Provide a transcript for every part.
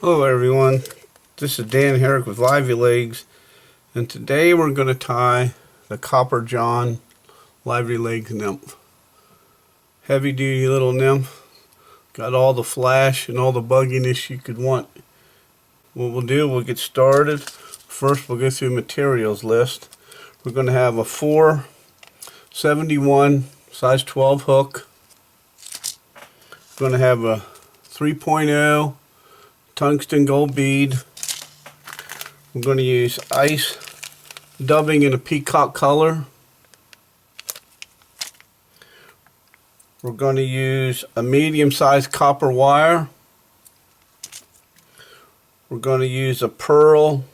Hello everyone, this is Dan Herrick with Legz, and today we're going to tie the Copper John Lively Legs nymph. Heavy duty little nymph, got all the flash and all the bugginess you could want. What we'll do, we'll get started. First we'll go through materials list. We're going to have a 471 size 12 hook. We're going to have a 3.0 tungsten gold bead. I'm going to use ice dubbing in a peacock color. We're going to use a medium-sized copper wire. We're going to use a pearl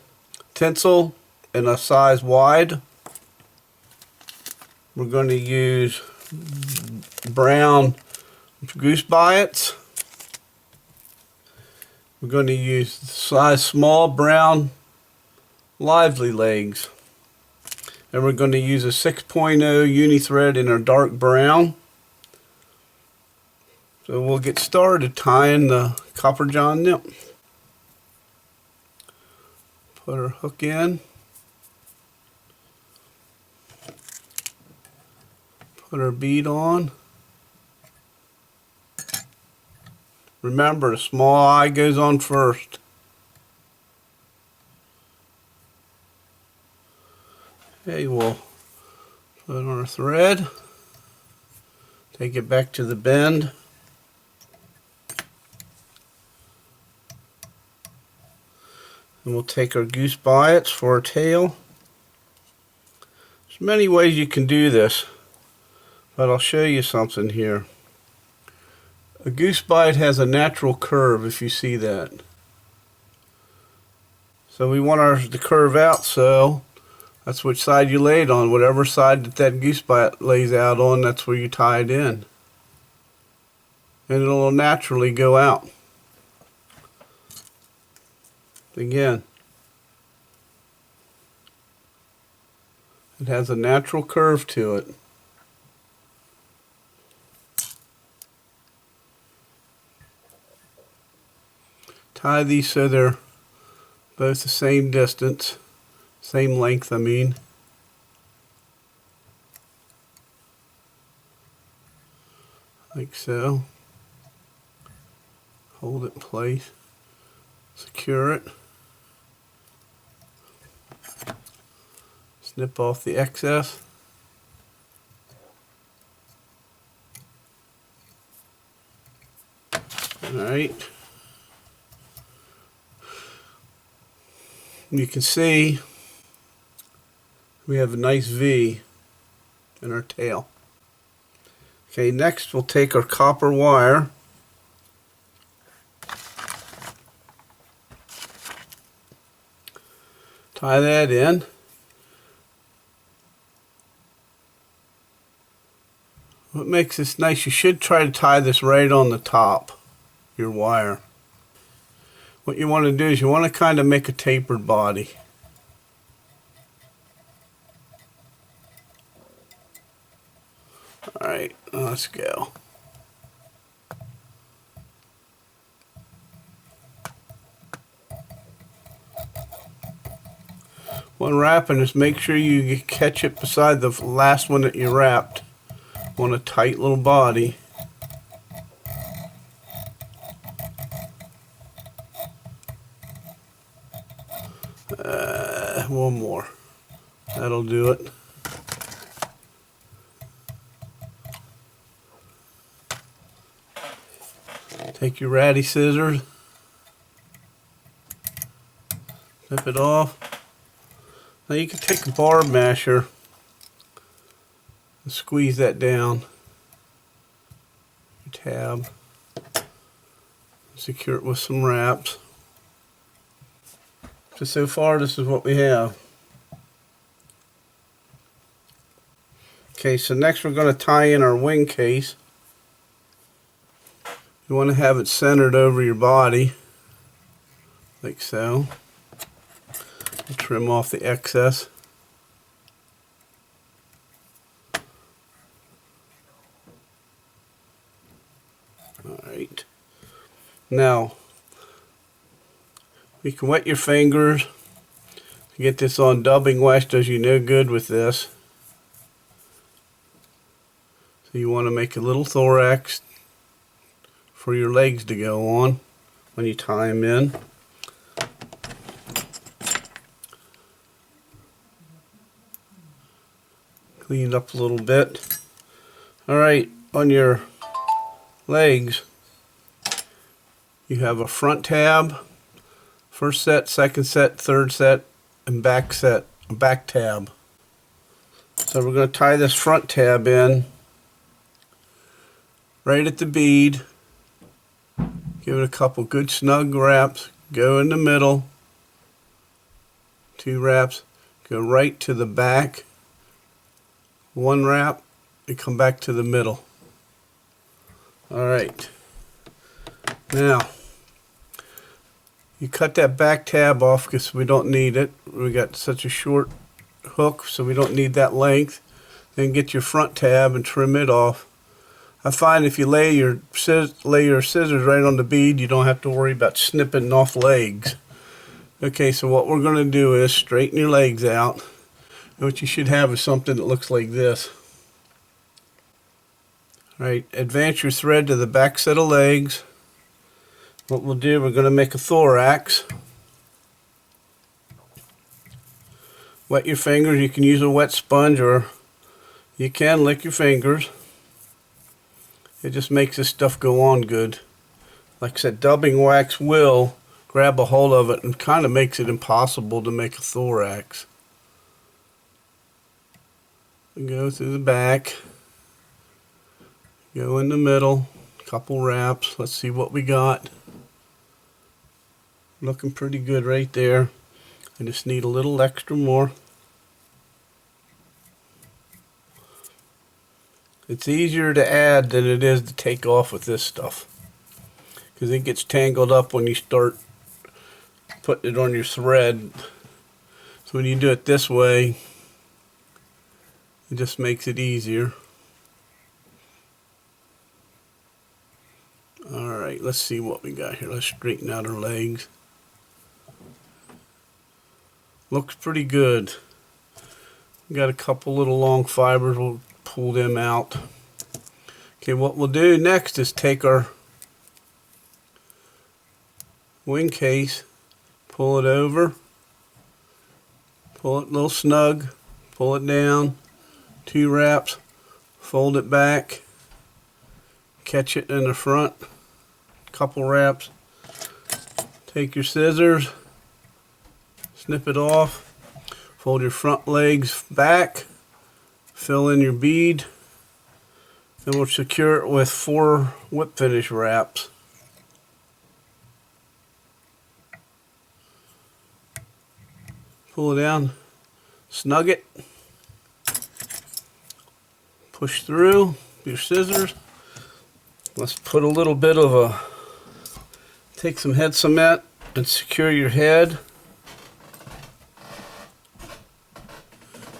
tinsel in a size wide. We're going to use brown goose biots. We're going to use size small brown lively legs. And we're going to use a 6.0 uni thread in a dark brown. So we'll get started tying the Copper John nymph. Put our hook in. Put our bead on. Remember, the small eye goes on first. Okay, we'll put on our thread. Take it back to the bend. And we'll take our goose biots for our tail. There's many ways you can do this, but I'll show you something here. A goose biot has a natural curve, if you see that. So we want ours to curve out, so that's which side you lay it on. Whatever side that goose biot lays out on, that's where you tie it in. And it'll naturally go out. Again, it has a natural curve to it. Tie these so they're both the same distance, same length, I mean. Like so. Hold it in place. Secure it. Snip off the excess. Alright. You can see we have a nice V in our tail. Okay, next we'll take our copper wire. Tie that in. What makes this nice, you should try to tie this right on the top, your wire. What you want to do is you want to kind of make a tapered body. Alright, let's go. When wrapping, just make sure you catch it beside the last one that you wrapped. Want a tight little body. One more. That'll do it. Take your ratty scissors. Snip it off. Now you can take a bar masher and squeeze that down. Your tab. Secure it with some wraps. So far, this is what we have. Okay, so next we're going to tie in our wing case. You want to have it centered over your body, like so. Trim off the excess. Alright. Now, You can wet your fingers. Get this on. Dubbing wax does you no good with this. So you want to make a little thorax for your legs to go on when you tie them in. Clean it up a little bit. Alright, on your legs you have a front tab, first set, second set, third set, and back set, a back tab. So we're going to tie this front tab in right at the bead. Give it a couple good snug wraps. Go in the middle. 2 wraps. Go right to the back. 1 wrap and come back to the middle. Alright. Now, you cut that back tab off because we don't need it. We got such a short hook, so we don't need that length. Then get your front tab and trim it off. I find if you lay your scissors right on the bead, you don't have to worry about snipping off legs. Okay, so what we're going to do is straighten your legs out. And what you should have is something that looks like this. Alright, advance your thread to the back set of legs. What we'll do, we're going to make a thorax. Wet your fingers. You can use a wet sponge or you can lick your fingers. It just makes this stuff go on good. Like I said, dubbing wax will grab a hold of it and kind of makes it impossible to make a thorax. Go through the back. Go in the middle. Couple wraps. Let's see what we got. Looking pretty good right there. I just need a little extra more. It's easier to add than it is to take off with this stuff, because it gets tangled up when you start putting it on your thread. So when you do it this way, it just makes it easier. Alright, let's see what we got here. Let's straighten out our legs. Looks pretty good. We got a couple little long fibers. We'll pull them out. Okay, what we'll do next is take our wing case, pull it over, pull it a little snug, pull it down, 2 wraps, fold it back, catch it in the front, couple wraps, take your scissors, snip it off, fold your front legs back, fill in your bead, then we'll secure it with 4 whip finish wraps. Pull it down, snug it, push through your scissors. Let's put a little bit of take some head cement and secure your head.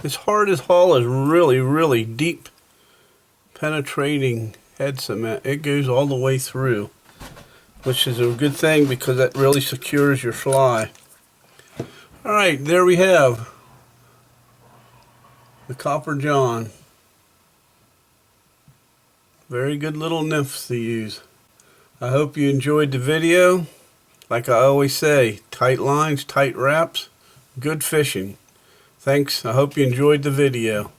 This hard as Hull is really, really deep penetrating head cement. It goes all the way through, which is a good thing because that really secures your fly. Alright, there we have the Copper John. Very good little nymphs to use. I hope you enjoyed the video. Like I always say, tight lines, tight wraps, good fishing. Thanks. I hope you enjoyed the video.